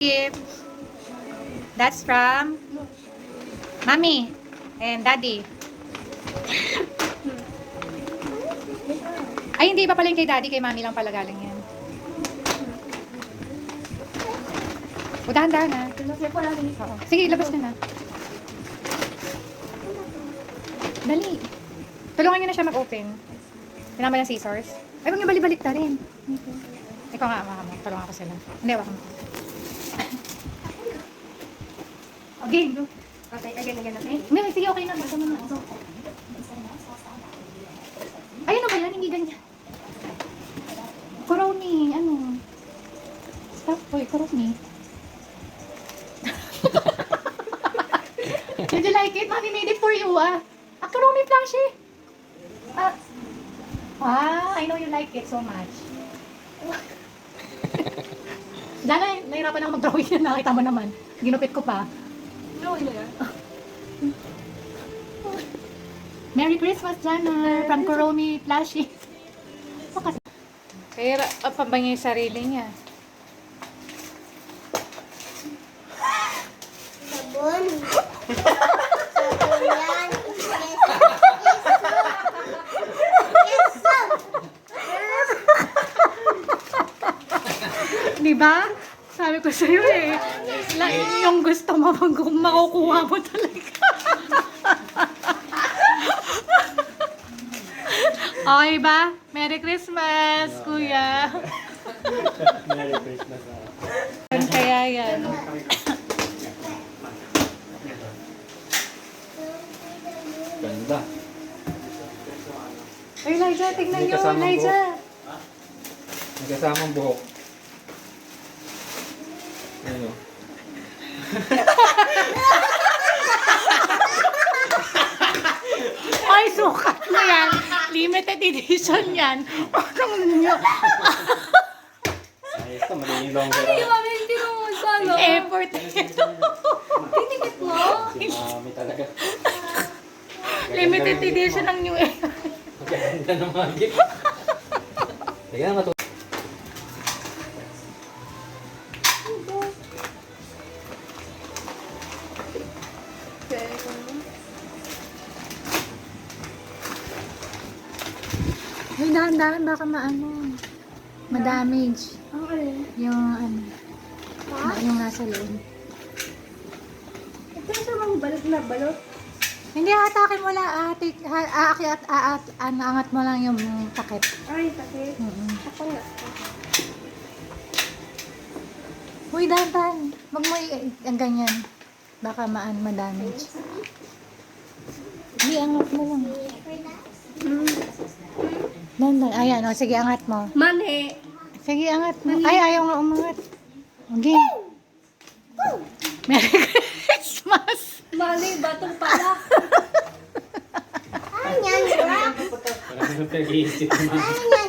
gift. That's from Mommy and Daddy. Ay, hindi pa pala yung kay Daddy, kay Mommy lang pala galing yan. O, dahan-dahan na. Oo. Sige, labas na na. Dali. Tulungan nyo na siya mag-open. Pinama ng scissors. Ay, huwag nyo balik ta rin. Ikaw nga, mama. Tulungan ko sila. Hindi, wak mo. Okay, go. Okay, again, okay? Hindi, sige, okay na. Basta mo na. Ay, ano ba yan? Hindi ganyan. Kuroni, ano? Stop, boy, kuroni. Did you like it? Mommy made it for you, ah. Ah, kuroni plushie. Ah. Wow, I know you like it so much. Dala, nahirapan ako mag-drawing yan. Nakita mo naman. Ginupit ko pa. Drawing na yan. Merry Christmas, Jana. From Kuromi Plushie. Kaya pa ba niya yung sarili niya? Sabon. Sabon yan. Di ba? Sabi ko sa'yo eh. Yung gusto mo, makukuha mo talaga. Okay ba? Merry Christmas, Kuya. Merry Christmas. Kaya yan. Ganda. Ay, Liza, tignan May nyo. kasamang Liza. May kasamang buhok. Ano? Ay, sukat mo yan. Limited edition yan. Parang nyo. Ayos ka, malilong ka. Ay, mami, hindi mo magkano. Effort ito. Tinikit mo? Si Mami talaga. Limited edition ng New Era. Maganda ng mga gift. Sige na, matu. Ay, dahan-dahan baka maano. Ma-damage. Okay. Yung ano. Yung nasa loob. Ito yung samang balot na balot. Hindi, atakin mo lang. Aangat mo lang yung takip. Ay, sakit. Ako nga. Uy, dahan-dahan. Wag mo ang ganyan. Baka ma-damage. Hindi, angat mo lang. Dahan-dahan. Ayan, o. Sige, angat mo. Mani. Sige, angat mo. Ay, ayaw nga umangat. Okay. Merry Christmas! Mani, batong pala. Ay, yan. Parang nag-iisip naman. Ay,